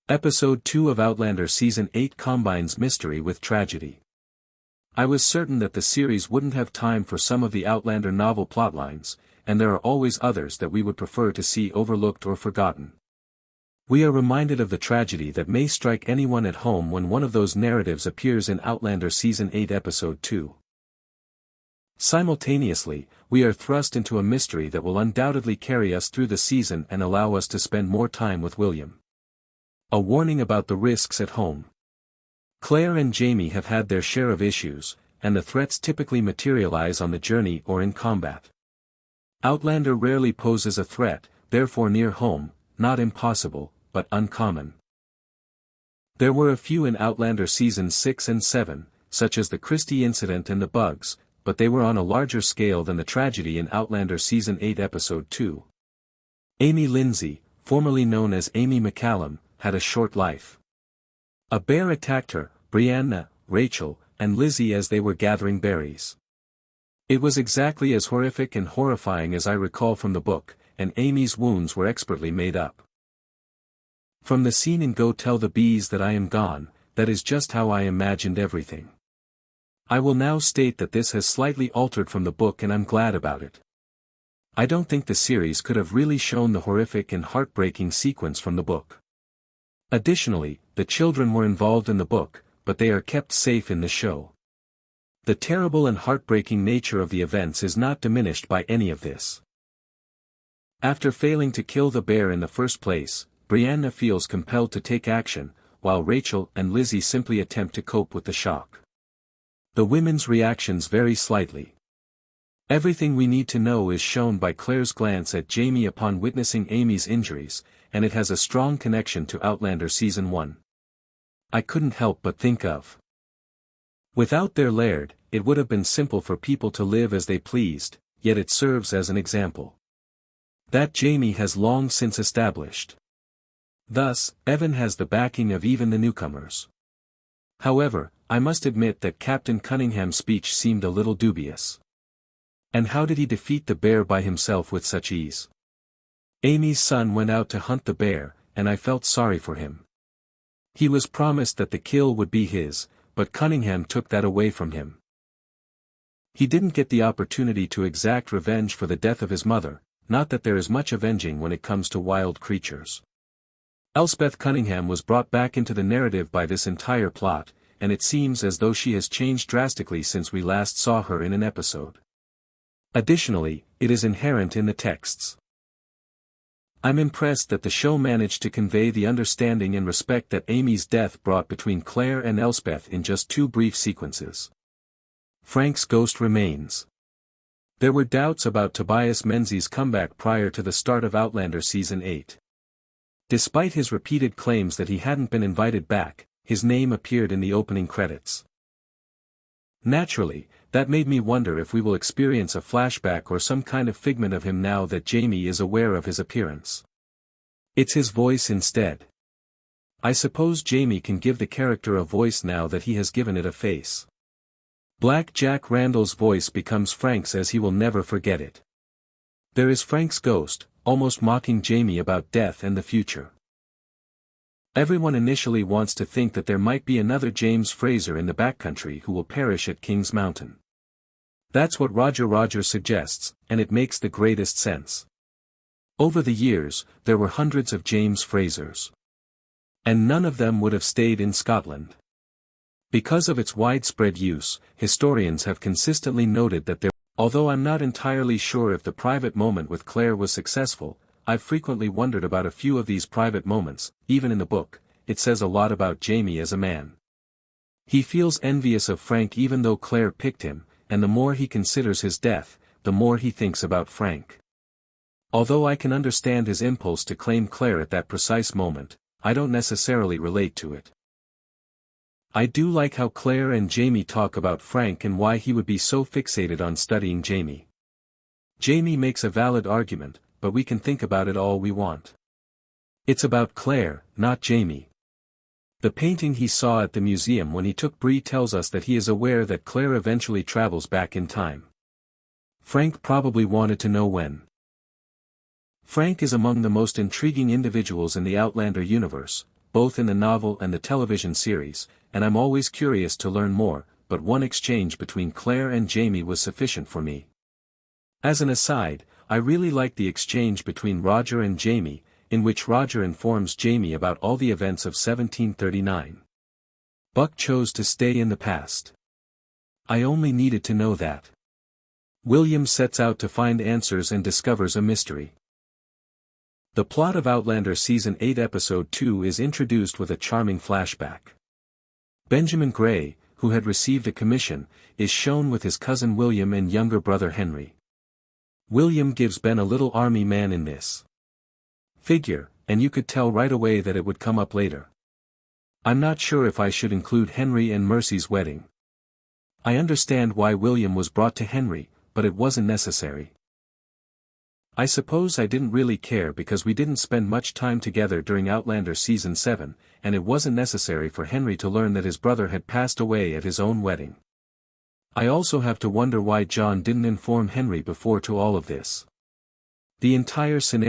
Episode 2 of Outlander Season 8 combines mystery with tragedy. I was certain that the series wouldn't have time for some of the Outlander novel plotlines, and there are always others that we would prefer to see overlooked or forgotten. We are reminded of the tragedy that may strike anyone at home when one of those narratives appears in Outlander Season 8 Episode 2. Simultaneously, we are thrust into a mystery that will undoubtedly carry us through the season and allow us to spend more time with William. A warning about the risks at home. Claire and Jamie have had their share of issues, and the threats typically materialize on the journey or in combat. Outlander rarely poses a threat, therefore near home, not impossible, but uncommon. There were a few in Outlander Seasons 6 and 7, such as the Christie incident and the bugs, but they were on a larger scale than the tragedy in Outlander Season 8 Episode 2. Amy Lindsay, formerly known as Amy McCallum, had a short life. A bear attacked her, Brianna, Rachel, and Lizzie as they were gathering berries. It was exactly as horrific and horrifying as I recall from the book, and Amy's wounds were expertly made up. From the scene in Go Tell the Bees That I Am Gone, that is just how I imagined everything. I will now state that this has slightly altered from the book and I'm glad about it. I don't think the series could have really shown the horrific and heartbreaking sequence from the book. Additionally, the children were involved in the book, but they are kept safe in the show. The terrible and heartbreaking nature of the events is not diminished by any of this. After failing to kill the bear in the first place, Brianna feels compelled to take action, while Rachel and Lizzie simply attempt to cope with the shock. The women's reactions vary slightly. Everything we need to know is shown by Claire's glance at Jamie upon witnessing Amy's injuries, and it has a strong connection to Outlander Season 1. I couldn't help but think of. Without their laird, it would have been simple for people to live as they pleased, yet it serves as an example. That Jamie has long since established. Thus, Evan has the backing of even the newcomers. However, I must admit that Captain Cunningham's speech seemed a little dubious. And how did he defeat the bear by himself with such ease? Amy's son went out to hunt the bear, and I felt sorry for him. He was promised that the kill would be his, but Cunningham took that away from him. He didn't get the opportunity to exact revenge for the death of his mother, not that there is much avenging when it comes to wild creatures. Elspeth Cunningham was brought back into the narrative by this entire plot, and it seems as though she has changed drastically since we last saw her in an episode. Additionally, it is inherent in the texts. I'm impressed that the show managed to convey the understanding and respect that Amy's death brought between Claire and Elspeth in just 2 brief sequences. Frank's ghost remains. There were doubts about Tobias Menzies' comeback prior to the start of Outlander Season 8. Despite his repeated claims that he hadn't been invited back, his name appeared in the opening credits. Naturally, that made me wonder if we will experience a flashback or some kind of figment of him now that Jamie is aware of his appearance. It's his voice instead. I suppose Jamie can give the character a voice now that he has given it a face. Black Jack Randall's voice becomes Frank's as he will never forget it. There is Frank's ghost, almost mocking Jamie about death and the future. Everyone initially wants to think that there might be another James Fraser in the backcountry who will perish at King's Mountain. That's what Roger suggests, and it makes the greatest sense. Over the years, there were hundreds of James Frasers. And none of them would have stayed in Scotland. Because of its widespread use, historians have consistently noted that although I'm not entirely sure if the private moment with Claire was successful, I've frequently wondered about a few of these private moments. Even in the book, it says a lot about Jamie as a man. He feels envious of Frank even though Claire picked him, and the more he considers his death, the more he thinks about Frank. Although I can understand his impulse to claim Claire at that precise moment, I don't necessarily relate to it. I do like how Claire and Jamie talk about Frank and why he would be so fixated on studying Jamie. Jamie makes a valid argument, but we can think about it all we want. It's about Claire, not Jamie. The painting he saw at the museum when he took Bree tells us that he is aware that Claire eventually travels back in time. Frank probably wanted to know when. Frank is among the most intriguing individuals in the Outlander universe, both in the novel and the television series, and I'm always curious to learn more, but one exchange between Claire and Jamie was sufficient for me. As an aside, I really like the exchange between Roger and Jamie, in which Roger informs Jamie about all the events of 1739. Buck chose to stay in the past. I only needed to know that. William sets out to find answers and discovers a mystery. The plot of Outlander Season 8 Episode 2 is introduced with a charming flashback. Benjamin Gray, who had received a commission, is shown with his cousin William and younger brother Henry. William gives Ben a little army man in this figure, and you could tell right away that it would come up later. I'm not sure if I should include Henry and Mercy's wedding. I understand why William was brought to Henry, but it wasn't necessary. I suppose I didn't really care because we didn't spend much time together during Outlander Season 7, and it wasn't necessary for Henry to learn that his brother had passed away at his own wedding. I also have to wonder why John didn't inform Henry before to all of this. The entire scenario